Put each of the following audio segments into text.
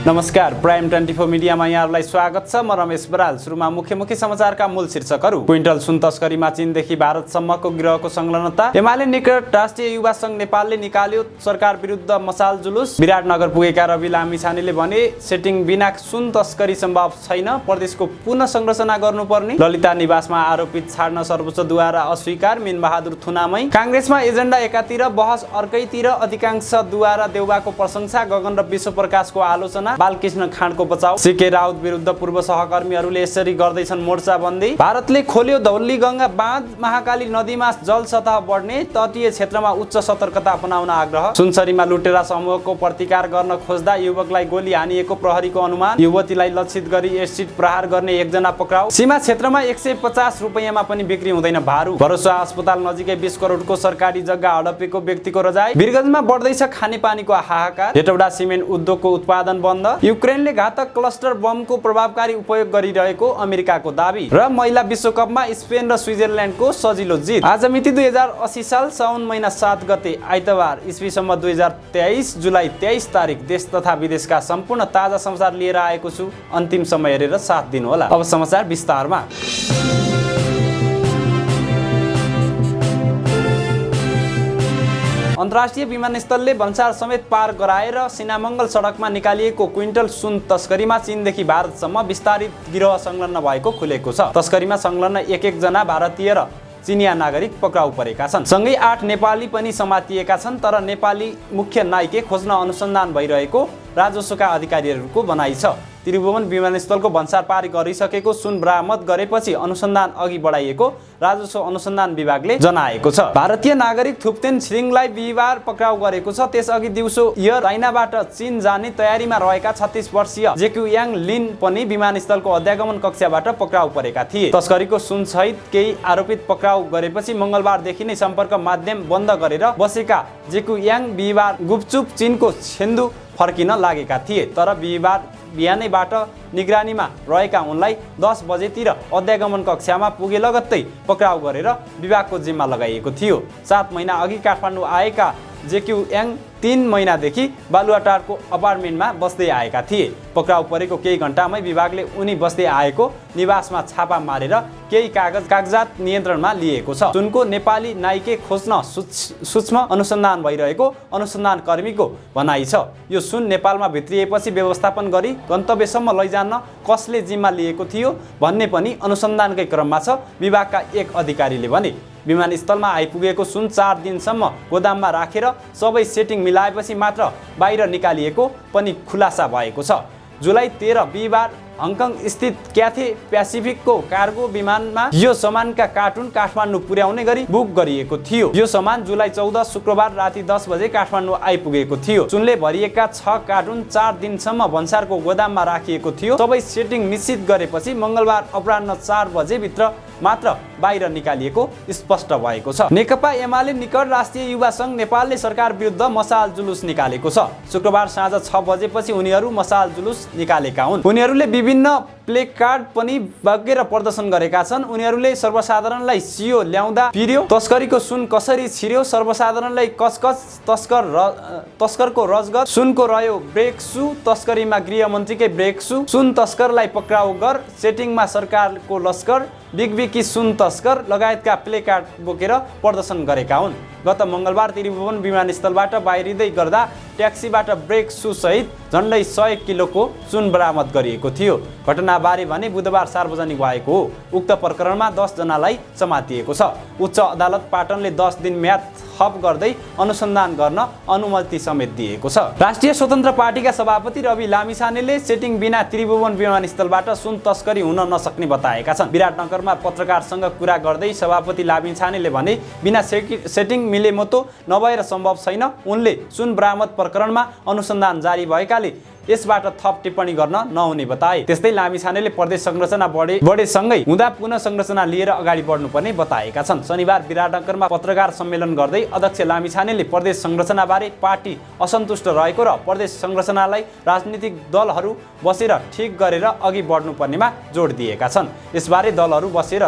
नमस्कार, प्राइम 24 मिडियामा यहाँहरूलाई स्वागत छ। म रमेश बराल। सुरुमा मुख्य समाचारका मूल शीर्षकहरू। क्विन्टल सुन तस्करीमा चीनदेखि भारतसम्मको गिरोहको संलग्नता। एमाले निकट राष्ट्रिय युवा संघ नेपालले निकाल्यो सरकार विरुद्ध मसाल जुलुस। विराटनगर पुगेका रवि लामिछानेले भने सेटिङ बिना सुन तस्करी सम्भव छैन, प्रदेशको पुनः संरचना गर्नुपर्ने। ललिता निवासमा आरोपित छाड्न सर्वोच्चद्वारा अस्वीकार, मिनबहादुर थुनामै। काङ्ग्रेसमा एजेन्डा एकातिर बहस अर्कैतिर, अधिकांशद्वारा देउबाको प्रशंसा, गगन र विश्वप्रकाशको आलोचना। बालकृष्ण खाँडको बचाउ। सीके राउत विरुद्ध पूर्व सहकर्मीहरूले यसरी गर्दैछन् मोर्चाबन्दी। भारतले खोल्यो धौलीगङ्गा बाँध, महाकाली नदीमा जल सतह बढ्ने, तटीय क्षेत्रमा उच्च सतर्कता अपनाउन आग्रह। सुनसरीमा लुटेरा समूहको प्रतिकार गर्न खोज्दा युवकलाई गोली हानिएको प्रहरीको अनुमान। युवतीलाई लक्षित गरी एसिड प्रहार गर्ने एकजना पक्राउ। सीमा क्षेत्रमा 150 रुपैयाँमा पनि बिक्री हुँदैन भारू। भरोसा अस्पताल नजिकै 20 करोडको सरकारी जग्गा हडपेको व्यक्तिको रजाई। वीरगञ्जमा बढ्दैछ खानेपानीको हाहाकार। हेटौडा सिमेन्ट उद्योगको उत्पादन बन्द। युक्रेनले घातक क्लस्टर बमको प्रभावकारी उपयोग गरिरहेको अमेरिकाको दाबी। र महिला विश्वकपमा स्पेन र स्विजरल्यान्डको सजिलो जित। आज मिति 2080 साल साउन महिना 7 गते आइतबार, ईस्वीसम्म 2023 जुलाई 23 तारिक। देश तथा विदेशका सम्पूर्ण ताजा समाचार लिएर आएको छु। अन्तिम समय हेरेर साथ दिनुहोला। अब समाचार विस्तारमा। अन्तर्राष्ट्रिय विमानस्थलले भन्सार समेत पार गराएर सिनामङ्गल सडकमा निकालिएको क्विन्टल सुन तस्करीमा चीनदेखि भारतसम्म विस्तारित गिरोह संलग्न भएको खुलेको छ। तस्करीमा संलग्न एक जना भारतीय र चिनिया नागरिक पक्राउ परेका छन्। सँगै 8 नेपाली पनि समातिएका छन्। तर नेपाली मुख्य नायिके खोज्न अनुसन्धान भइरहेको राजस्वका अधिकारीहरूको भनाइ छ। त्रिभुवन विमानस्थलको भन्सार पार गरिसकेको सुन बरामद गरेपछि अनुसन्धान अघि बढाइएको राजस्व अनुसन्धान विभागले जनाएको छ। भारतीय नागरिक थुप्तेन छिरिङलाई बिहिबार पक्राउ गरेको छ। त्यसअघि दिउँसो एयर चाइनाबाट चीन जाने तयारीमा रहेका 36 वर्षीय जेक्यु याङ लिन पनि विमानस्थलको अध्यागमन कक्षबाट पक्राउ परेका थिए। तस्करीको सुनसहित केही आरोपित पक्राउ गरेपछि मङ्गलबारदेखि नै सम्पर्क माध्यम बन्द गरेर बसेका जेक्यु याङ बिहिबार गुपचुप चीनको छेन्दु फर्किन लागेका थिए। तर बिहिबार बिहानैबाट निगरानीमा रहेका उनलाई 10 बजेतिर अध्यागमन कक्षामा पुगे लगत्तै पक्राउ गरेर विभागको जिम्मा लगाइएको थियो। 7 महिना अघि काठमाडौँ आएका जेक्यु याङ 3 महिनादेखि बालुवाटारको अपार्टमेन्टमा बस्दै आएका थिए। पक्राउ परेको केही घण्टामै विभागले उनी बस्दै आएको निवासमा छापा मारेर केही कागजात नियन्त्रणमा लिएको छ। सुनको नेपाली नायिके खोज्न सूक्ष्म अनुसन्धान भइरहेको अनुसन्धान कर्मीको भनाइ छ। यो सुन नेपालमा भित्रिएपछि व्यवस्थापन गरी गन्तव्यसम्म लैजान कसले जिम्मा लिएको थियो भन्ने पनि अनुसन्धानकै क्रममा छ, विभागका एक अधिकारीले भने। विमानस्थलमा आइपुगेको सुन 4 दिनसम्म गोदाममा राखेर सबै सेटिङ मिलाएपछि मात्र बाहिर निकालिएको पनि खुलासा भएको छ। जुलाई 13 बिहिबार हङकङ स्थित क्याथे प्यासिफिकको कार्गो विमानमा यो सामानका कार्टुन काठमाडौँ पुर्याउने गरी बुक गरिएको थियो। यो सामान जुलाई 14 शुक्रबार राति 10 बजे काठमाडौँ आइपुगेको थियो। सुनले भरिएका 6 कार्टुन 4 दिनसम्म भन्सारको गोदाममा राखिएको थियो। सबै सेटिङ निश्चित गरेपछि मङ्गलबार अपराह्न 4 बजे भित्र मात्र बाहिर निकालिएको स्पष्ट भएको छ। नेकपा एमाले निकट राष्ट्रिय युवा संघ नेपालले सरकार विरुद्ध मसाल जुलुस निकालेको छ। शुक्रबार साँझ 6 बजेपछि उनीहरू मसाल जुलुस निकालेका हुन्। उनीहरूले विभिन्न प्लेकार्ड पनि बगेर प्रदर्शन गरेका छन्। उनीहरूले सर्वसाधारणलाई सियो ल्याउँदा पिर्यो, तस्करीको सुन कसरी छिर्यो, सर्वसाधारणलाई कसकस, तस्करको रजगत, सुनको रह्यो ब्रेक सु, तस्करीमा गृहमन्त्रीकै ब्रेक सु, सुन तस्करलाई पक्राउ गर, सेटिङमा सरकारको लस्कर, बिगबिकी सुन तस्कर लगायतका प्लेकार्ड बोकेर प्रदर्शन गरेका हुन्। गत मङ्गलबार त्रिभुवन विमानस्थलबाट बाहिरिँदै गर्दा ट्याक्सीबाट ब्रेक सु सहित झन्डै 100 किलोको सुन बरामद गरिएको थियो। घटनाबारे भने बुधबार सार्वजनिक भएको हो। उक्त प्रकरणमा 10 जनालाई समातिएको छ। उच्च अदालत पाटनले 10 दिन म्याद थप गर्दै अनुसन्धान गर्न अनुमति समेत दिएको छ। राष्ट्रिय स्वतन्त्र पार्टीका सभापति रवि लामिछानेले सेटिङ बिना त्रिभुवन विमानस्थलबाट सुन तस्करी हुन नसक्ने बताएका छन्। विराटनगरमा पत्रकारसँग कुरा गर्दै सभापति लामिछानेले भने बिना सेटिङ मिलेमतो नभएर सम्भव छैन। उनले सुन बरामद प्रकरणमा अनुसन्धान जारी भएकाले यसबाट थप टिप्पणी गर्न नहुने बताए। त्यस्तै लामिछानेले प्रदेश संरचना बढेसँगै हुँदा पुनः संरचना लिएर अगाडि बढ्नुपर्ने बताएका छन्। शनिबार विराटनगरमा पत्रकार सम्मेलन गर्दै अध्यक्ष लामिछानेले प्रदेश संरचनाबारे पार्टी असन्तुष्ट रहेको र प्रदेश संरचनालाई राजनीतिक दलहरू बसेर ठिक गरेर अघि बढ्नुपर्नेमा जोड दिएका छन्। यसबारे दलहरू बसेर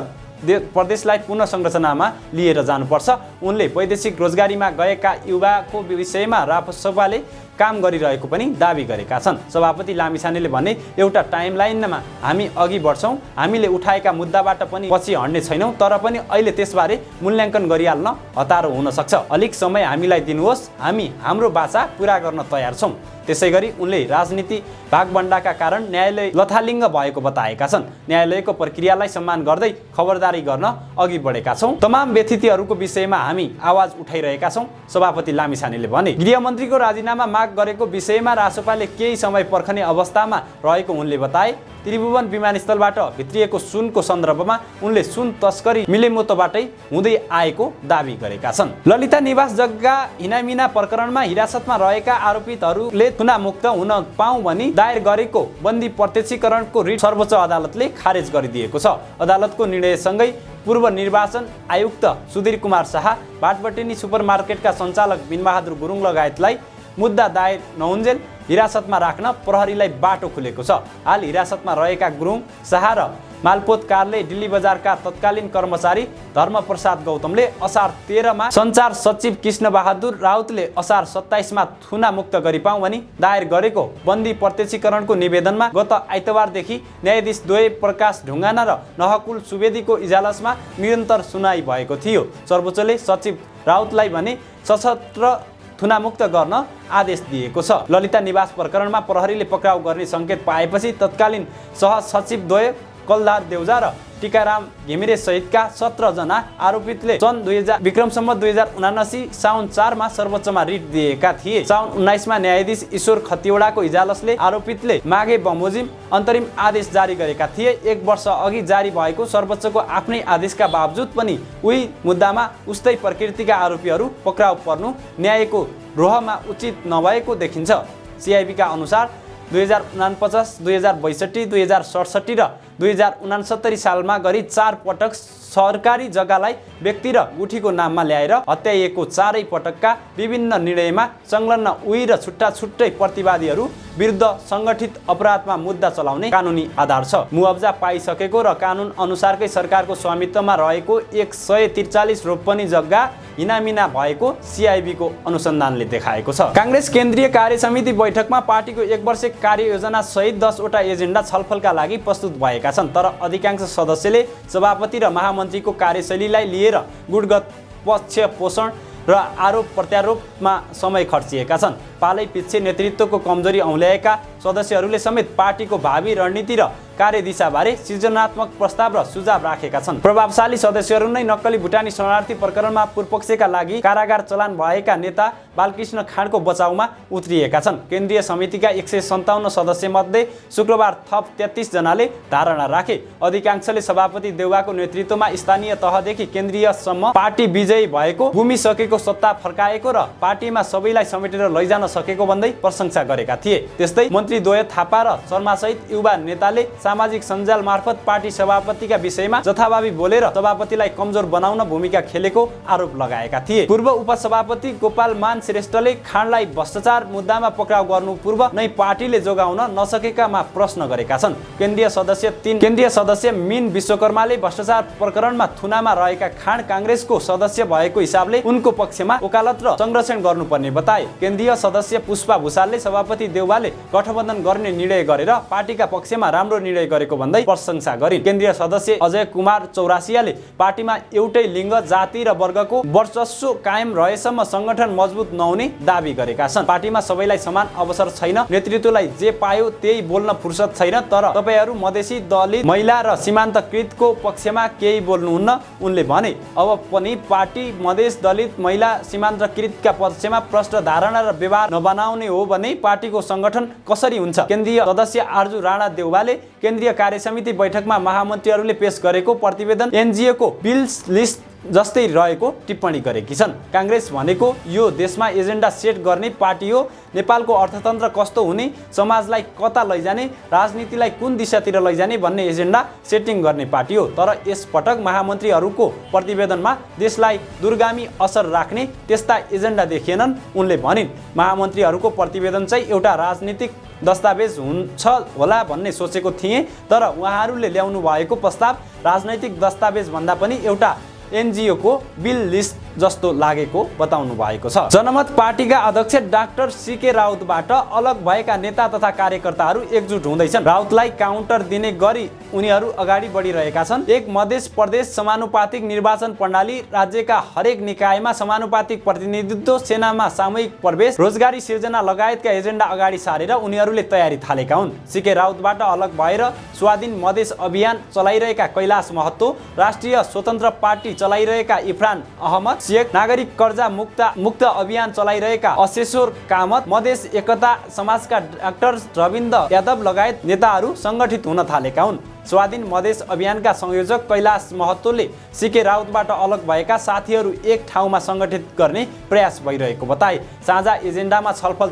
प्रदेशलाई पुनः संरचनामा लिएर जानुपर्छ। उनले वैदेशिक रोजगारीमा गएका युवाको विषयमा राप्रपाले काम गरिरहेको पनि दाबी गरेका छन्। सभापति लामिछानेले भने एउटा टाइमलाइनमा हामी अघि बढ्छौँ, हामीले उठाएका मुद्दाबाट पनि पछि हट्ने छैनौँ, तर पनि अहिले त्यसबारे मूल्याङ्कन गरिहाल्न हतारो हुन सक्छ। अलिक समय हामीलाई दिनुहोस्, हामी हाम्रो बाचा पुरा गर्न तयार छौँ। त्यसैगरी उनले राजनीति भागभण्डाका कारण न्यायालय लथालिङ्ग भएको बताएका छन्। न्यायालयको प्रक्रियालाई सम्मान गर्दै खबरदारी गर्न अघि बढेका छौँ। तमाम व्यथितिहरूको विषयमा हामी आवाज उठाइरहेका छौँ, सभापति लामिछानेले भने। गृहमन्त्रीको राजीनामा माग गरेको विषयमा रासोपाले केही समय पर्खने अवस्थामा रहेको उनले बताए। त्रिभुवन विमानस्थलबाट भित्रिएको सुनको सन्दर्भमा उनले सुन तस्करी मिलेमतोबाटै हुँदै आएको दाबी गरेका छन्। ललिता निवास जग्गा हिनामिना प्रकरणमा हिरासतमा रहेका आरोपितहरूले थुनामुक्त हुन पाऊँ भनी दायर गरेको बन्दी प्रत्यक्षीकरणको रिट सर्वोच्च अदालतले खारेज गरिदिएको छ। अदालतको निर्णयसँगै पूर्व निर्वाचन आयुक्त सुधीर कुमार शाह, भाटबटेनी सुपरमार्केटका सञ्चालक बिनबहादुर गुरुङ लगायतलाई मुद्दा दायर नहुन्जेल हिरासतमा राख्न प्रहरीलाई बाटो खुलेको छ। हाल हिरासतमा रहेका गुरुङ, शाह र मालपोत कार्यालय दिल्ली बजारका तत्कालीन कर्मचारी धर्मप्रसाद गौतमले असार 13 मा सञ्चार सचिव कृष्णबहादुर राउतले असार 27 मा थुना मुक्त गरी पाऊँ भनी दायर गरेको बन्दी प्रत्यक्षीकरणको निवेदनमा गत आइतबारदेखि न्यायाधीश द्वय प्रकाश ढुङ्गाना र नहकुल सुवेदीको इजलासमा निरन्तर सुनाइ भएको थियो। सर्वोच्चले सचिव राउतलाई भने सशस्त्र थुनामुक्त गर्न आदेश दिएको छ। ललिता निवास प्रकरणमा प्रहरीले पक्राउ गर्ने सङ्केत पाएपछि तत्कालीन सहसचिव द्वय कलदार देउजा र टिकाराम घिमिरे सहितका 17 जना आरोपितले सन् 2079 साउन 4 मा सर्वोच्चमा रिट दिएका थिए। साउन 19 मा न्यायाधीश ईश्वर खतिवडाको इजलासले आरोपितले मागे बमोजिम अन्तरिम आदेश जारी गरेका थिए। 1 वर्ष अघि जारी भएको सर्वोच्चको आफ्नै आदेशका बावजुद पनि उही मुद्दामा उस्तै प्रकृतिका आरोपीहरू पक्राउ पर्नु न्यायको रोहमा उचित नभएको देखिन्छ। सिआइबीका अनुसार 2049, 2062, 2067 र 2069 सालमा गरी 4 पटक सरकारी जग्गालाई व्यक्ति र गुठीको नाममा ल्याएर हत्याइएको 4 पटकका विभिन्न निर्णयमा संलग्न उही र छुट्टा छुट्टै प्रतिवादीहरू विरुद्ध सङ्गठित अपराधमा मुद्दा चलाउने कानुनी आधार छ। मुआब्जा पाइसकेको र कानुन अनुसारकै सरकारको स्वामित्वमा रहेको 143 रोपनी जग्गा हिनामिना भएको सिआइबीको अनुसन्धानले देखाएको छ। काङ्ग्रेस केन्द्रीय कार्यसमिति बैठकमा पार्टीको 1 वर्षे कार्ययोजना सहित 10 वटा एजेन्डा छलफलका लागि प्रस्तुत भएका छन्, तर अधिकांश सदस्यले सभापति र महामन्त्रीको कार्यशैलीलाई लिएर गुटगत पक्ष पोषण र आरोप प्रत्यारोपमा समय खर्चिएका छन्। पालै पिच्छे नेतृत्वको कमजोरी औल्याएका सदस्यहरूले समेत पार्टीको भावी रणनीति र कार्यदिशाबारे सृजनात्मक प्रस्ताव र सुझाव राखेका छन्। प्रभावशाली सदस्यहरू नै नक्कली भुटानी शरणार्थी प्रकरणमा पूर्वपक्षका लागि कारागार चलान भएका नेता बालकृष्ण खाँडको बचाउमा उत्रिएका छन्। केन्द्रीय समितिका 157 सदस्यमध्ये शुक्रबार थप 33 जनाले धारणा राखे। अधिकांशले सभापति देउवाको नेतृत्वमा स्थानीय तहदेखि केन्द्रीयसम्म पार्टी विजयी भएको, गुमिसकेको सत्ता फर्काएको र पार्टीमा सबैलाई समेटेर लैजान सकेको भन्दै प्रशंसा गरेका थिए। त्यस्तै मन्त्री द्वय थापा र शर्मासहित युवा नेताले सामाजिक सञ्जाल मार्फत पार्टी सभापतिका विषयमा जथाभावी बोलेर सभापतिलाई कमजोर बनाउन भूमिका खेलेको आरोप लगाएका थिए। पूर्व उपसभापति गोपाल मान श्रेष्ठले खाँडलाई भ्रष्टाचार मुद्दामा पक्राउ गर्नु पूर्व नै पार्टीले जोगाउन नसकेकामा प्रश्न गरेका छन्। केन्द्रीय सदस्य मीन विश्वकर्माले भ्रष्टाचार प्रकरणमा थुनामा रहेका खाँड काङ्ग्रेसको सदस्य भएको हिसाबले उनको पक्षमा वकालत र संरक्षण गर्नुपर्ने बताए। केन्द्रीय सदस्य पुष्पा भूषालले सभापति देउवाले गठबन्धन गर्ने निर्णय गरेर पार्टीका पक्षमा राम्रो निर्णय गरेको भन्दै प्रशंसा गरिन्। केन्द्रीय सदस्य अजय कुमार चौरासियाले पार्टीमा एउटै लिङ्ग, जाति र वर्गको वर्चस्व कायम रहेसम्म संगठन मजबुत नहुने दाबी गरेका छन्। पार्टीमा सबैलाई समान अवसर छैन, नेतृत्वलाई जे पायो त्यही बोल्न फुर्सद छैन, तर तपाईहरू मधेसी, दलित, महिला र सीमान्तकृतको पक्षमा केही बोल्नुहुन्न, उनले भने। अब पनि पार्टी मधेस, दलित, महिला, सीमान्तकृतका पक्षमा प्रष्ट धारणा र व्यवहार नबनाउने हो भने पार्टीको संगठन कसरी हुन्छ? केन्द्रीय सदस्य आर्जु राणा देउवाले केन्द्रीय कार्यसमिति बैठकमा महामन्त्रीहरूले पेश गरेको प्रतिवेदन एनजिओको बिल्स लिस्ट जस्तै रहेको टिप्पणी गरेकी छन्। कांग्रेस भनेको यो देशमा एजेन्डा सेट गर्ने पार्टी हो। नेपालको अर्थतन्त्र कस्तो हुने, समाजलाई कता लैजाने, राजनीतिलाई कुन दिशातिर लैजाने भन्ने एजेन्डा सेटिङ गर्ने पार्टी हो। तर यसपटक महामन्त्रीहरूको प्रतिवेदनमा देशलाई दूरगामी असर राख्ने त्यस्ता एजेन्डा देखिएनन्। उनले भनिन्, महामन्त्रीहरूको प्रतिवेदन चाहिँ एउटा राजनीतिक दस्तावेज हुन्छ होला भन्ने सोचेको थिएँ, तर उहाँहरूले ल्याउनु भएको प्रस्ताव राजनैतिक दस्तावेज भन्दा पनि एउटा एनजिओ को बिल लिस्ट जस्तो लागेको बताउनु भएको छ। जनमत पार्टीका अध्यक्ष डाक्टर सीके राउतबाट अलग भएका नेता तथा कार्यकर्ताहरू एकजुट हुँदैछन्। राउतलाई काउन्टर दिने गरी उनीहरू अगाडि बढिरहेका छन्। एक मध्य प्रदेश समानुपातिक निर्वाचन प्रणाली, राज्यका हरेक निकायमा समानुपातिक प्रतिनिधित्व, सेनामा सामूहिक प्रवेश, रोजगारी सिर्जना लगायतका एजेन्डा अगाडि सारेर उनीहरूले तयारी थालेका हुन्। सीके राउतबाट अलग भएर स्वाधीन मधेस अभियान चलाइरहेका कैलाश महतो, राष्ट्रिय स्वतन्त्र पार्टी चलाइरहेका इफ्रान अहमद शेख, नागरिक कर्जा मुक्त अभियान चलाइरहेका अशेश्वर कामत, मधेस एकता समाजका डाक्टर रविन्द्र यादव लगायत नेताहरू सङ्गठित हुन थालेका हुन्। स्वाधीन मधेस अभियानका संयोजक कैलाश महतोले सीके राउतबाट अलग भएका साथीहरू एक ठाउँमा सङ्गठित गर्ने प्रयास भइरहेको बताए। साझा एजेन्डामा छलफल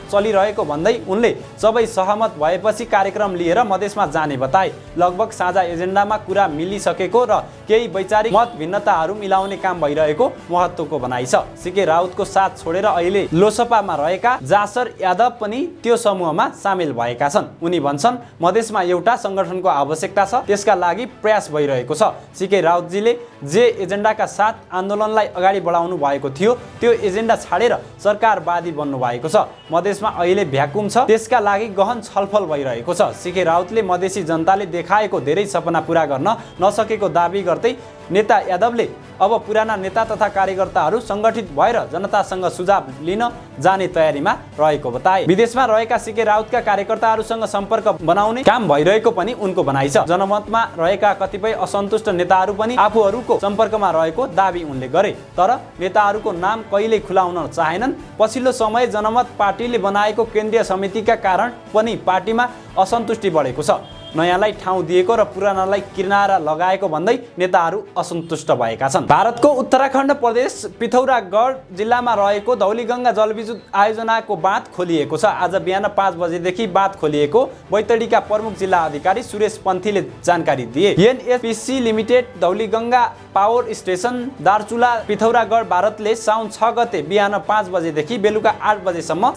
चलिरहेको भन्दै उनले सबै सहमत भएपछि कार्यक्रम लिएर मधेसमा जाने बताए। लगभग साझा एजेन्डामा कुरा मिलिसकेको र केही वैचारिक मत भिन्नताहरू मिलाउने काम भइरहेको महत्त्वको भनाइ छ। सीके राउतको साथ छोडेर अहिले लोसपामा रहेका जासर यादव पनि त्यो समूहमा सामेल भएका छन्। उनी भन्छन्, मधेसमा एउटा सङ्गठनको आवश्यकता छ, त्यसका लागि प्रयास भइरहेको छ। सीके राउतजीले जे एजेन्डाका साथ आन्दोलनलाई अगाडि बढाउनु भएको थियो त्यो एजेन्डा छाडेर सरकारवादी बन्नु भएको छ। मधेसमा अहिले भ्याकुम छ, त्यसका लागि गहन छलफल भइरहेको छ। सीके राउतले मधेसी जनताले देखाएको धेरै सपना पूरा गर्न नसकेको दाबी गर्दै नेता यादवले अब पुराना नेता तथा कार्यकर्ताहरू सङ्गठित भएर जनतासँग सुझाव लिन जाने तयारीमा रहेको बताए। विदेशमा रहेका सीके राउतका कार्यकर्ताहरूसँग सम्पर्क बनाउने काम भइरहेको पनि उनको भनाइ छ। जनमतमा रहेका कतिपय असन्तुष्ट नेताहरू पनि आफूहरूको सम्पर्कमा रहेको दाबी उनले गरे, तर नेताहरूको नाम कहिल्यै खुलाउन चाहेनन्। पछिल्लो समय जनमत पार्टीले बनाएको केन्द्रीय समितिका कारण पनि पार्टीमा असन्तुष्टि बढेको छ। नयाँलाई ठाउँ दिएको र पुरानालाई किनारा लगाएको भन्दै नेताहरू असन्तुष्ट भएका छन्। भारतको उत्तराखण्ड प्रदेश पिथौरागढ जिल्लामा रहेको धौलीगङ्गा जलविद्युत आयोजनाको बाँध खोलिएको छ। आज बिहान 5 बजेदेखि बाँध खोलिएको बैतडीका प्रमुख जिल्ला अधिकारी सुरेश पन्थीले जानकारी दिए। NHPC limited Dhauliganga power station Darchula Pithoragarh भारतले साउन 6 गते बिहान 5 बजेदेखि बेलुका 8 बजेसम्म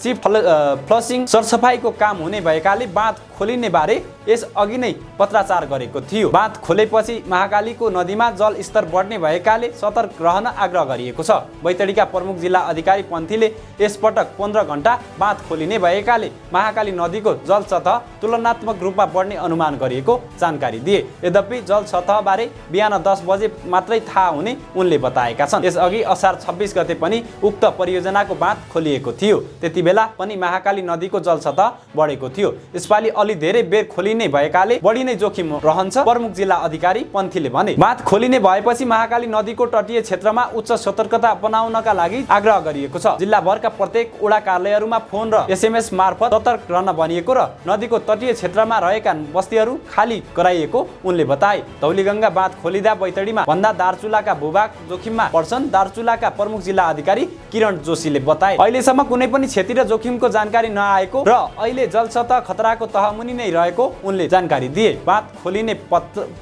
फ्लसिङ सरसफाइको काम हुने भएकाले बाँध खोलिने बारे यस अघि नै पत्राचार गरेको थियो। बाँध खोलेपछि महाकालीको नदीमा जलस्तर बढ्ने भएकाले सतर्क रहन आग्रह गरिएको छ। बैतडीका प्रमुख जिल्ला अधिकारी पन्थीले यसपटक 15 घण्टा बाँध खोलिने भएकाले महाकाली नदीको जलसतह तुलनात्मक रूपमा बढ्ने अनुमान गरिएको जानकारी दिए। यद्यपि जलसतहबारे बिहान 10 बजे मात्रै थाहा हुने उनले बताएका छन्। यसअघि असार 26 गते पनि उक्त परियोजनाको बाँध खोलिएको थियो। त्यति बेला पनि महाकाली नदीको जलसतह बढेको थियो। यसपालि अलि धेरै बेर खोलिने भएकाले बढी नै जोखिम रहन्छ, प्रमुख जिल्ला अधिकारी पन्थीले भने। बाँध खोलिने भएपछि महाकाली नदीको तटीय क्षेत्रमा उच्च सतर्कता अपनाउनका लागि आग्रह गरिएको छ। जिल्लाभरका प्रत्येक वडा कार्यालयहरूमा फोन र एसएमएस मार्फत सतर्क रहन भनिएको र नदीको तटीय क्षेत्रमा रहेका बस्तीहरू खाली गराइएको उनले बताए। धौलीगङ्गा बाँध खोलिँदा बैतडीमा भन्दा दार्चुलाका भूभाग जोखिममा पर्छन्, दार्चुलाका प्रमुख जिल्ला अधिकारी किरण जोशीले बताए। अहिलेसम्म कुनै पनि क्षति र जोखिमको जानकारी नआएको र अहिले जलसतह खतराको तहमुनि नै रहेको उनले जानकारी दिए। बाँध खोलिने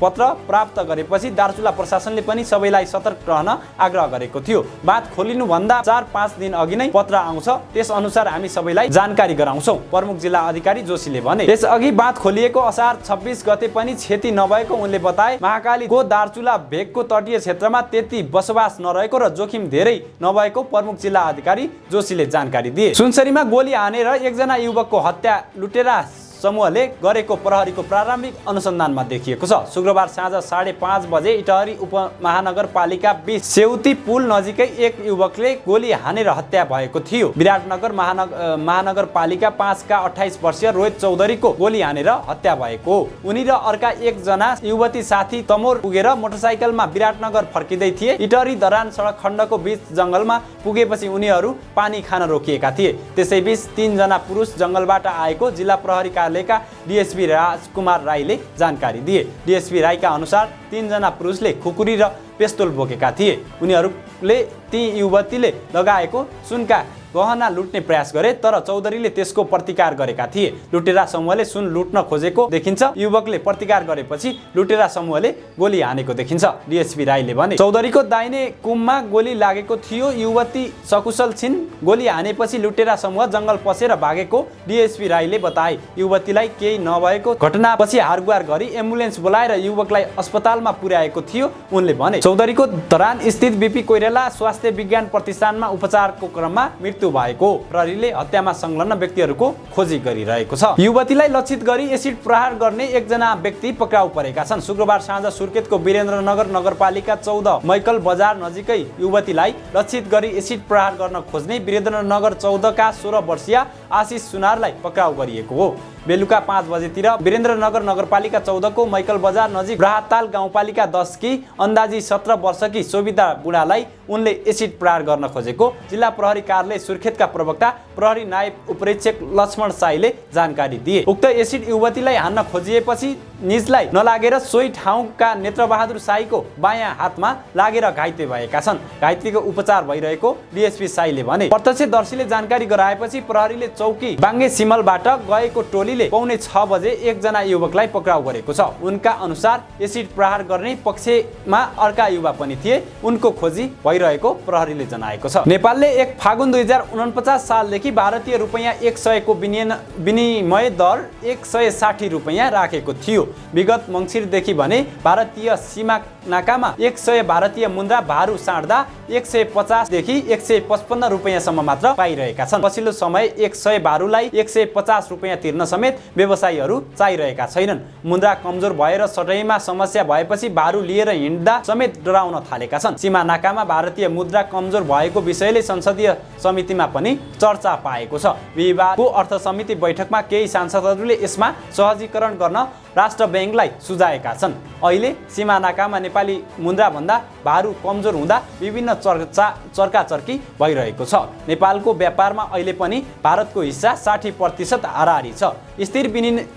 पत्र प्राप्त गरेपछि दार्चुला प्रशासनले पनि सबैलाई सतर्क रहन आग्रह गरेको थियो। बाँध खोलिनुभन्दा 4-5 दिन अघि नै पत्र आउँछ, त्यस अनुसार हामी सबैलाई जानकारी गराउँछौँ, प्रमुख जिल्ला अधिकारी जोशीले भने। त्यसअघि बाँध खोलिएको असार 26 गते पनि क्षति नभएको उनले बताए। महाकालीको दार्चुला भेगको तटीय क्षेत्रमा त्यति बसोबास नरहेको र जोखिम धेरै नभएको प्रमुख जिल्ला अधिकारी जोशीले जानकारी दिए। सुनसरीमा गोली हानेर एकजना युवकको हत्या लुटेरा समूहले गरेको प्रहरीको प्रारम्भिक अनुसन्धानमा देखिएको छ। शुक्रबार साँझ 5:30 बजे इटहरी उपमहानगरपालिका 20 सेउती पुल नजिकै एक युवकले गोली हानेर हत्या भएको थियो। विराटनगर महानगरपालिका 5 का 28 वर्षीय रोहित चौधरीको गोली हानेर हत्या भएको। उनी र अर्का एकजना युवती साथी तमोर पुगेर मोटरसाइकलमा विराटनगर फर्किँदै थिए। इटहरी धरान सडक खण्डको बीच जंगलमा पुगेपछि उनीहरू पानी खान रोकिएका थिए। त्यसैबीच 3 जना पुरुष जंगलबाट आएको जिल्ला प्रहरी कार्यालयका डीएसपी राजकुमार राईले जानकारी दिए। डीएसपी राईका अनुसार 3 जना पुरुषले खुकुरी र पिस्तोल बोकेका थिए। उनीहरूले ती युवतीले लगाएको सुनका गहना लुट्ने प्रयास गरे, तर चौधरीले त्यसको प्रतिकार गरेका थिए। लुटेरा समूहले सुन लुट्न खोजेको देखिन्छ। युवकले प्रतिकार गरेपछि लुटेरा समूहले गोली हानेको देखिन्छ। डीएसपी राईले भने चौधरीको दाहिने कुममा गोली लागेको थियो। युवती सकुशल छिन्। गोली हानेपछि लुटेरा समूह जंगल पसेर भागेको डीएसपी राईले बताए। युवतीलाई केही नभएको घटनापछि हारगुहार गरी एम्बुलेन्स बोलाएर युवकलाई अस्पतालमा पुर्याएको थियो। उनले भने चौधरीको धरान स्थित बीपी कोइराला स्वास्थ्य विज्ञान प्रतिष्ठानमा उपचारको क्रममा मृत्यु भएको। प्रहरीले हत्यामा संलग्न व्यक्तिहरूको खोजी गरिरहेको छ। युवतीलाई लक्षित गरी एसिड प्रहार गर्ने एकजना व्यक्ति पक्राउ परेका छन्। शुक्रबार साँझ सुर्खेतको वीरेन्द्रनगर नगरपालिका 14 मैकल बजार नजिकै युवतीलाई लक्षित गरी एसिड प्रहार गर्न खोज्ने वीरेन्द्रनगर 14 का 16 वर्षीय आशिष सुनारलाई पक्राउ गरिएको हो। बेलुका 5 बजेतिर वीरेन्द्रनगर नगरपालिका 14 को मैकल बजार नजिक ब्राहताल गाउँपालिका 10 की अन्दाजी 17 वर्षकी सोभिता बुढालाई उनले एसिड प्रहार गर्न खोजेको जिल्ला प्रहरी कार्यालय सुर्खेतका प्रवक्ता प्रहरी नायब उपरीक्षक लक्ष्मण साईले जानकारी दिए। उक्त एसिड युवतीलाई हान्न खोजिएपछि निजलाई नलागेर सोही ठाउँका नेत्रबहादुर साईको बायाँ हातमा लागेर घाइते भएका छन्। घाइतेको उपचार भइरहेको डीएसपी साईले भने। प्रत्यक्षदर्शीले जानकारी गराएपछि प्रहरीले चौकी बाङ्गे सिमलबाट गएको टोलीले पौने 6 बजे एकजना युवकलाई पक्राउ गरेको छ। उनका अनुसार एसिड प्रहार गर्ने पक्षमा अर्का युवा पनि थिए। उनको खोजी भइरहेको प्रहरीले जनाएको छ। नेपालले 1 फागुन 2049 सालदेखि भारतीय रुपैयाँ 100 को विनिमय दर 160 रुपैयाँ राखेको थियो। विगत मङ्सिरदेखि भने भारतीय सीमा नाकामा 100 भारतीय मुद्रा भारू साट्दा 150 देखि 155 रुपैयाँसम्म मात्र पाइरहेका छन्। पछिल्लो समय 100 भारूलाई 150 रुपैयाँ तिर्न समेत व्यवसायीहरू चाहिरहेका छैनन्। मुद्रा कमजोर भएर सटैमा समस्या भएपछि भारू लिएर हिँड्दा समेत डराउन थालेका छन्। सीमा नाकामा भारतीय मुद्रा कमजोर भएको विषयले संसदीय समितिमा पनि चर्चा पाएको छ। बिहिबारको अर्थ समिति बैठकमा केही सांसदहरूले यसमा सहजीकरण गर्न राष्ट्र बैंकलाई सुझाएका छन्। अहिले सीमा नाकामा नेपाली मुद्रा भन्दा भारू कमजोर हुँदा विभिन्न चर्काचर्की भइरहेको छ। नेपालको व्यापारमा अहिले पनि भारतको हिस्सा 60% हाराहारी छ। स्थिर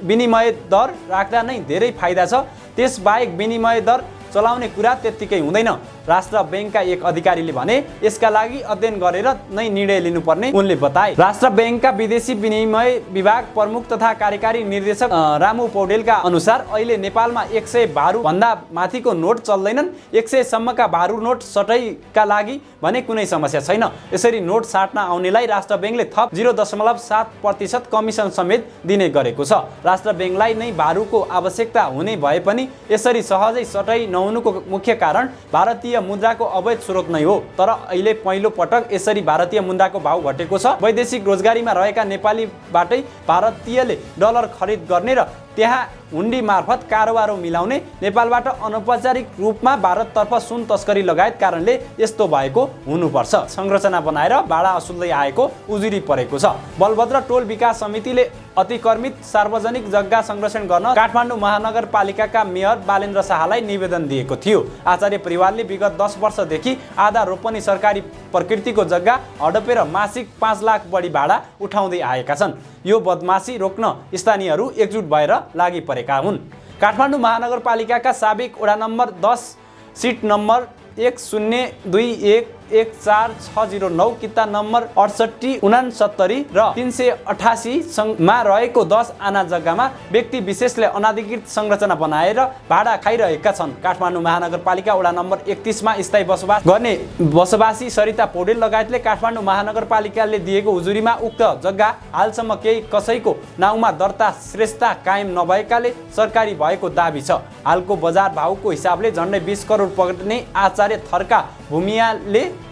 विनिमय दर राख्दा नै धेरै फाइदा छ। त्यसबाहेक विनिमय दर चलाउने कुरा त्यत्तिकै हुँदैन। राष्ट्र बैंकका एक अधिकारीले भने यसका लागि अध्ययन गरेर नै निर्णय लिनुपर्ने उनले बताए। राष्ट्र बैंकका विदेशी विनिमय विभाग प्रमुख तथा कार्यकारी निर्देशक रामु पौडेलका अनुसार अहिले नेपालमा 100 भारू भन्दा माथिको नोट चल्दैनन्। 100 सम्मका भारू नोट सटैका लागि भने कुनै समस्या छैन। यसरी नोट साट्न आउनेलाई राष्ट्र बैंकले थप 0.7% कमिसन समेत दिने गरेको छ। राष्ट्र बैंकलाई नै भारूको आवश्यकता हुने भए पनि यसरी सहजै सटै नहुनुको मुख्य कारण भारतीय मुद्राको अवैध स्रोत नै हो। तर अहिले पहिलो पटक यसरी भारतीय मुद्राको भाउ घटेको छ। वैदेशिक रोजगारीमा रहेका नेपालीबाटै भारतीयले डलर खरिद गर्ने र त्यहाँ हुन्डी मार्फत कारोबार मिलाउने नेपालबाट अनौपचारिक रूपमा भारततर्फ सुन तस्करी लगायत कारणले यस्तो भएको हुनुपर्छ। संरचना बनाएर भाडा असुल्दै आएको उजुरी परेको छ। बलभद्र टोल विकास समितिले अतिक्रमित सार्वजनिक जग्गा संरक्षण गर्न काठमाडौँ महानगरपालिकाका मेयर बालेन्द्र शाहलाई निवेदन दिएको थियो। आचार्य परिवारले विगत 10 वर्षदेखि आधा रोपनी सरकारी प्रकृतिको जग्गा हडपेर मासिक 5 लाख बढी भाडा उठाउँदै आएका छन्। यो बदमासी रोक्न स्थानीयहरू एकजुट भएर लागि परेका हुन्। काठमाडौँ महानगरपालिकाका साबिक वडा नम्बर 10 सिट नम्बर 10211469 किता नम्बर 6869 र 388 मा रहेको 10 आना जग्गामा व्यक्ति विशेषले अनाधिकृत संरचना बनाएर भाडा खाइरहेका छन्। काठमाडौँ महानगरपालिका वडा नम्बर 31 मा स्थायी बसोबास गर्ने बसोबासी सरिता पौडेल लगायतले काठमाडौँ महानगरपालिकाले दिएको उजुरीमा उक्त जग्गा हालसम्म केही कसैको नाउँमा दर्ता श्रेष्ठता कायम नभएकाले सरकारी भएको दाबी छ। हालको बजार भाउको हिसाबले झन्डै 20 करोड पर्ने आचार्य थरका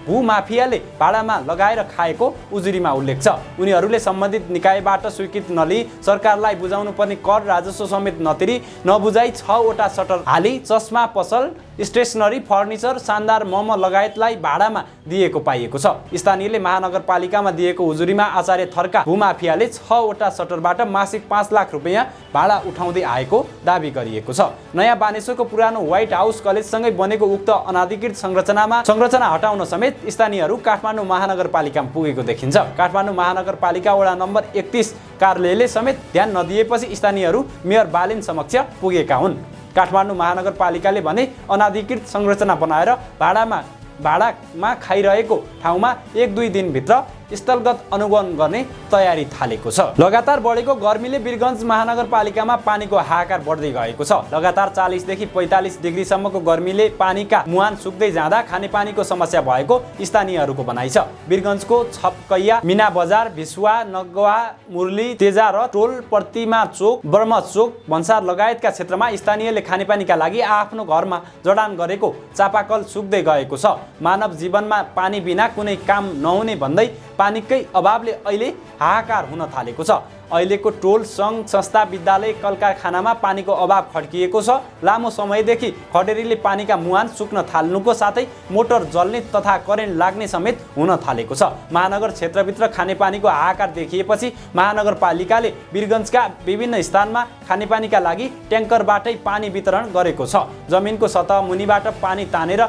भूमाफियाले भाडामा लगाएर खाएको उजुरीमा उल्लेख छ। उनीहरूले सम्बन्धित निकायबाट स्वीकृति नलिई सरकारलाई बुझाउनु पर्ने कर राजस्व समेत नतिरी नबुझाइ 6 वटा सटर हाली चस्मा पसल स्टेसनरी फर्निचर शानदार मोमो लगायतलाई भाडामा दिएको पाइएको छ। स्थानीयले महानगरपालिकामा दिएको उजुरीमा आचार्य थरका भूमाफियाले 6 वटा सटरबाट मासिक 5 लाख रुपैयाँ भाडा उठाउँदै आएको दाबी गरिएको छ। नयाँ बानेश्वरको पुरानो व्हाइट हाउस कलेजसँगै बनेको उक्त अनाधिकृत संरचना हटाउन समेत समेत स्थानीयहरू काठमाडौँ महानगरपालिकामा पुगेको देखिन्छ। काठमाडौँ महानगरपालिका वडा नम्बर 31 कार्यालयले समेत ध्यान नदिएपछि स्थानीयहरू मेयर बालिन समक्ष पुगेका हुन्। काठमाडौँ महानगरपालिकाले भने अनाधिकृत संरचना बनाएर भाडामा खाइरहेको ठाउँमा 1-2 दिनभित्र स्थलगत अनुगमन गर्ने तयारी थालेको छ। लगातार बढेको गर्मीले वीरगञ्ज महानगरपालिकामा पानीको हाहाकार बढ्दै गएको छ। लगातार 40 देखि 45 डिग्रीसम्मको गर्मीले पानीका मुहान सुक्दै जाँदा खानेपानीको समस्या भएको स्थानीयहरूको भनाइ छ। वीरगञ्जको छपकैया, मिना बजार, भिसुवा, नगवा, मुरली, तेजा र टोल, प्रतिमा चोक, ब्रह्म चोक, भन्सार लगायतका क्षेत्रमा स्थानीयले खानेपानीका लागि आफ्नो घरमा जडान गरेको चापाकल सुक्दै गएको छ। मानव जीवनमा पानी बिना कुनै काम नहुने भन्दै पानीकै अभावले अहिले हाहाकार हुन थालेको छ। अहिलेको टोल, सङ्घ, संस्था, विद्यालय, कल कारखानामा पानीको अभाव खड्किएको छ। लामो समयदेखि खडेरीले पानीका मुहान सुक्न थाल्नुको साथै मोटर जल्ने तथा करेन्ट लाग्ने समेत हुन थालेको छ। महानगर क्षेत्रभित्र खानेपानीको हाहाकार देखिएपछि महानगरपालिकाले वीरगञ्जका विभिन्न स्थानमा खानेपानीका लागि ट्याङ्करबाटै पानी वितरण गरेको छ। जमिनको सतह मुनिबाट पानी तानेर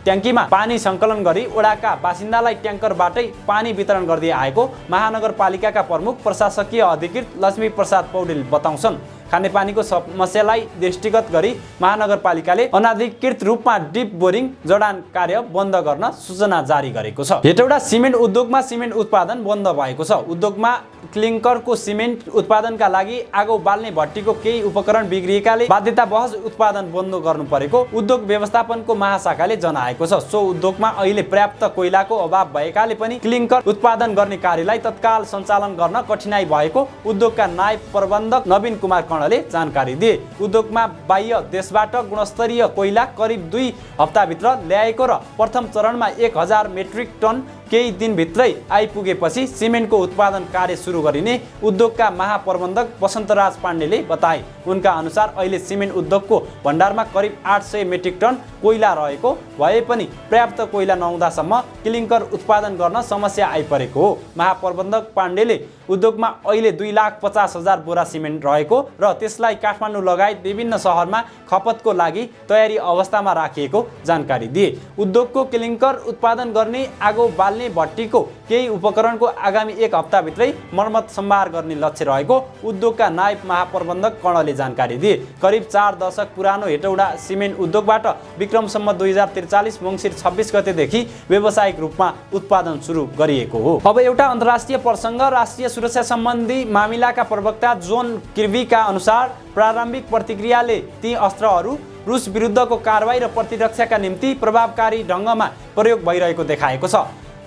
ट्याङ्कीमा पानी सङ्कलन गरी वडाका बासिन्दालाई ट्याङ्करबाटै पानी वितरण गर्दै आएको महानगरपालिकाका प्रमुख प्रशासकीय अधिकृत लक्ष्मी प्रसाद पौडेल बताउँछन्। खानेपानीको समस्यालाई दृष्टिगत गरी महानगरपालिकाले अनाधिकृत रूपमा डिप बोरिङ जडान कार्य बन्द गर्न सूचना जारी गरेको छ। हेटौडा सिमेन्ट उद्योगमा सिमेन्ट उत्पादन बन्द भएको छ। उद्योगमा क्लिङ्करको सिमेन्ट उत्पादनका लागि आगो बाल्ने भट्टीको केही उपकरण बिग्रिएकाले बाध्यता बहस उत्पादन बन्द गर्नु परेको उद्योग व्यवस्थापनको महाशाखाले जनाएको छ। सो उद्योगमा अहिले पर्याप्त कोइलाको अभाव भएकाले पनि क्लिङ्कर उत्पादन गर्ने कार्यलाई तत्काल सञ्चालन गर्न कठिनाई भएको उद्योगका नायब प्रबन्धक नवीन कुमार कणले जानकारी दिए। उद्योगमा बाह्य देशबाट गुणस्तरीय कोइला करिब 2 हप्ताभित्र ल्याएको र प्रथम चरणमा 1000 मेट्रिक टन केही दिनभित्रै आइपुगेपछि सिमेन्टको उत्पादन कार्य सुरु गरिने उद्योगका महाप्रबन्धक वसन्तराज पाण्डेले बताए। उनका अनुसार अहिले सिमेन्ट उद्योगको भण्डारमा करिब 800 मेट्रिक टन कोइला रहेको भए पनि पर्याप्त कोइला नहुँदासम्म क्लिङ्कर उत्पादन गर्न समस्या आइपरेको हो। महाप्रबन्धक पाण्डेले उद्योगमा अहिले 2,50,000 बोरा सिमेन्ट रहेको र त्यसलाई काठमाडौँ लगायत विभिन्न सहरमा खपतको लागि तयारी अवस्थामा राखिएको जानकारी दिए। उद्योगको क्लिङ्कर उत्पादन गर्ने आगो बाल्ने भट्टीको केही उपकरणको आगामी 1 हप्ताभित्रै मर्मत सम्भार गर्ने लक्ष्य रहेको उद्योगका नायब महाप्रबन्धक कणले जानकारी दिए। करिब 4 दशक पुरानो हेटौडा सिमेन्ट उद्योगबाट विक्रमसम्म 2043 मङ्सिर 26 गतेदेखि व्यावसायिक रूपमा उत्पादन सुरु गरिएको हो। अब एउटा अन्तर्राष्ट्रिय प्रसङ्ग। राष्ट्रिय सुरक्षा सम्बन्धी मामिलाका प्रवक्ता जोन किर्बीका अनुसार प्रारम्भिक प्रतिक्रियाले ती अस्त्रहरू रुस विरुद्धको कारबाही र प्रतिरक्षाका निम्ति प्रभावकारी ढङ्गमा प्रयोग भइरहेको देखाएको छ।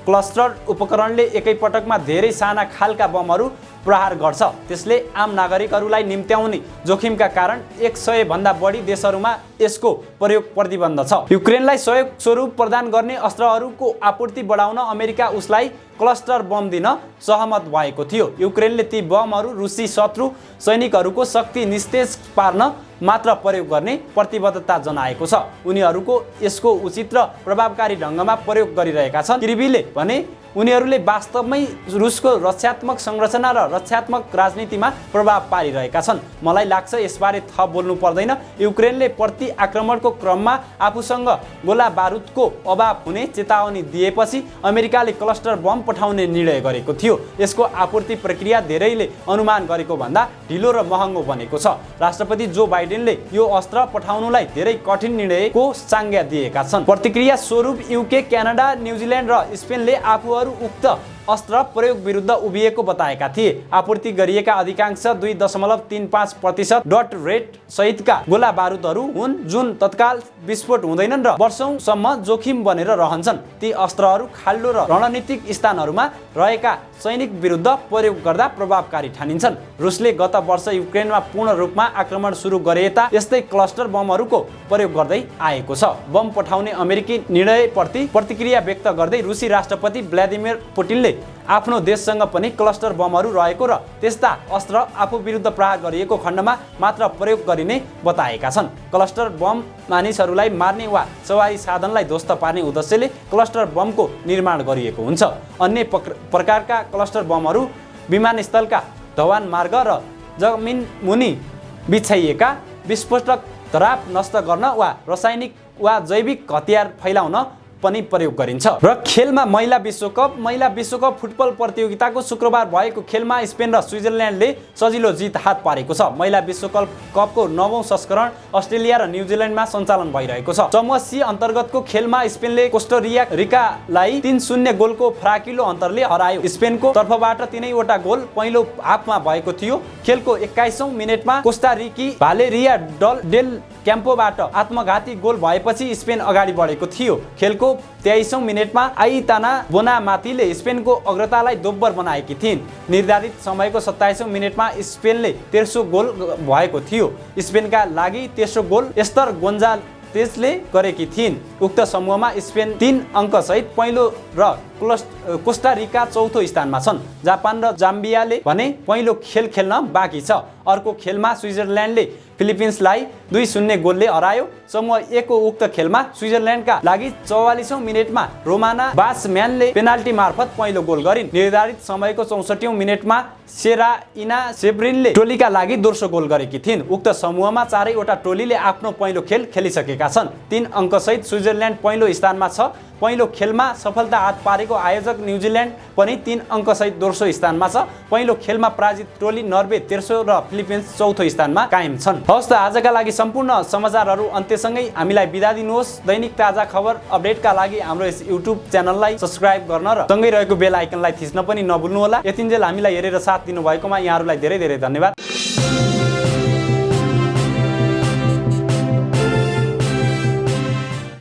क्लस्टर उपकरणले एकैपटकमा धेरै साना खालका बमहरू प्रहार गर्छ। त्यसले आम नागरिकहरूलाई निम्त्याउने जोखिमका कारण 100 भन्दा बढी देशहरूमा यसको प्रयोग प्रतिबन्ध छ। युक्रेनलाई सहयोग स्वरूप प्रदान गर्ने अस्त्रहरूको आपूर्ति बढाउन अमेरिका उसलाई क्लस्टर बम दिन सहमत भएको थियो। युक्रेनले ती बमहरू रुसी शत्रु सैनिकहरूको शक्ति निस्तेज पार्न मात्र प्रयोग गर्ने प्रतिबद्धता जनाएको छ। उनीहरूको यसको उचित र प्रभावकारी ढङ्गमा प्रयोग गरिरहेका छन्। किर्बीले भने उनीहरूले वास्तवमै रुसको रक्षात्मक संरचना र रक्षात्मक राजनीतिमा प्रभाव पारिरहेका छन्। मलाई लाग्छ यसबारे थप बोल्नु पर्दैन। युक्रेनले प्रति आक्रमणको क्रममा आफूसँग गोला बारुदको अभाव हुने चेतावनी दिएपछि अमेरिकाले क्लस्टर बम पठाउने निर्णय गरेको थियो। यसको आपूर्ति प्रक्रिया धेरैले अनुमान गरेको भन्दा ढिलो र महँगो बनेको छ। राष्ट्रपति जो बाइडेनले यो अस्त्र पठाउनुलाई धेरै कठिन निर्णयको संज्ञा दिएका छन्। प्रतिक्रिया स्वरूप युके, क्यानाडा, न्युजिल्यान्ड र स्पेनले आफूहरू उक्त अस्त्र प्रयोग विरुद्ध उभिएको बताएका थिए। आपूर्ति गरिएका अधिकांश 2.35% डट रेट सहितका गोला बारुदहरू हुन् जुन तत्काल विस्फोट हुँदैनन् र वर्षौंसम्म जोखिम बनेर रहन्छन्। ती अस्त्रहरू खाल्डो र रणनीतिक स्थानहरूमा रहेका सैनिक विरुद्ध प्रयोग गर्दा प्रभावकारी ठानिन्छन्। रुसले गत वर्ष युक्रेनमा पूर्ण रूपमा आक्रमण सुरु गरेता यस्तै क्लस्टर बमहरूको प्रयोग गर्दै आएको छ। बम पठाउने अमेरिकी निर्णयप्रति प्रतिक्रिया व्यक्त गर्दै रुसी राष्ट्रपति भ्लादिमिर पुटिनले आफ्नो देशसँग पनि क्लस्टर बमहरू रहेको र त्यस्ता अस्त्र आफू विरुद्ध प्रहार गरिएको खण्डमा मात्र प्रयोग गरिने बताएका छन्। क्लस्टर बम मानिसहरूलाई मार्ने वा सवारी साधनलाई ध्वस्त पार्ने उद्देश्यले क्लस्टर बमको निर्माण गरिएको हुन्छ। अन्य प्रकारका क्लस्टर बमहरू विमानस्थलका ढवान मार्ग र जमिन मुनि बिछाइएका विस्फोटक धराप नष्ट गर्न वा रासायनिक वा जैविक हतियार फैलाउन पनि प्रयोग गरिन्छ। र खेलमा महिला विश्वकप फुटबल प्रतियोगिताको शुक्रबार भएको खेलमा स्पेन र स्विजरल्यान्डले सजिलो जित हात पारेको छ। महिला विश्वकपको 9औं संस्करण अस्ट्रेलिया र न्युजिल्यान्डमा सञ्चालन भइरहेको छ। समूह सी अन्तर्गतको खेलमा स्पेनले कोस्टारिकालाई 3-0 गोलको फराकिलो अन्तरले हरायो। स्पेनको तर्फबाट 3वटा गोल पहिलो हाफमा भएको थियो। खेलको 21औं मिनेटमा कोस्टारिकी भालेरिया डेल क्याम्पोबाट आत्मघाती गोल भएपछि स्पेन अगाडि बढेको थियो। खेलको 23औं मिनेटमा आइताना बोनामातीले स्पेनको अग्रतालाई दोब्बर बनाएकी थिइन्। निर्धारित समयको 27औं मिनेटमा स्पेनले तेस्रो गोल भएको थियो। स्पेनका लागि तेस्रो गोल एस्तर गोन्जालेजले गरेकी थिइन्। उक्त समूहमा स्पेन 3 अङ्कसहित पहिलो र कोस्टारिका चौथो स्थानमा छन्। जापान र जाम्बियाले भने पहिलो खेल खेल्न बाँकी छ। अर्को खेलमा स्विजरल्यान्डले फिलिपिन्सलाई 2-0 गोलले हरायो। समूह ए को उक्त खेलमा स्विजरल्यान्डका लागि 44औं मिनेटमा रोमाना बासम्यानले पेनाल्टी मार्फत पहिलो गोल गरिन्। निर्धारित समयको 64औं मिनेटमा सेराइना सेब्रिनले टोलीका लागि दोस्रो गोल गरेकी थिइन्। उक्त समूहमा चारैवटा टोलीले आफ्नो पहिलो खेल खेलिसकेका छन्। 3 अङ्कसहित स्विजरल्यान्ड पहिलो स्थानमा छ। पहिलो खेलमा सफलता हात पारेको आयोजक न्युजिल्यान्ड पनि 3 अङ्कसहित दोस्रो स्थानमा छ। पहिलो खेलमा पराजित टोली नर्वे तेस्रो र फिलिपिन्स चौथो स्थानमा कायम छन्। हवस् त आजका लागि सम्पूर्ण समाचारहरू अन्त्यसँगै हामीलाई बिदा दिनुहोस्। दैनिक ताजा खबर अपडेटका लागि हाम्रो यस युट्युब च्यानललाई सब्स्क्राइब गर्न र सँगै रहेको बेल आइकनलाई थिच्न पनि नभुल्नुहोला। यतिन्जेल हामीलाई हेरेर साथ दिनुभएकोमा यहाँहरूलाई धेरै धेरै धन्यवाद।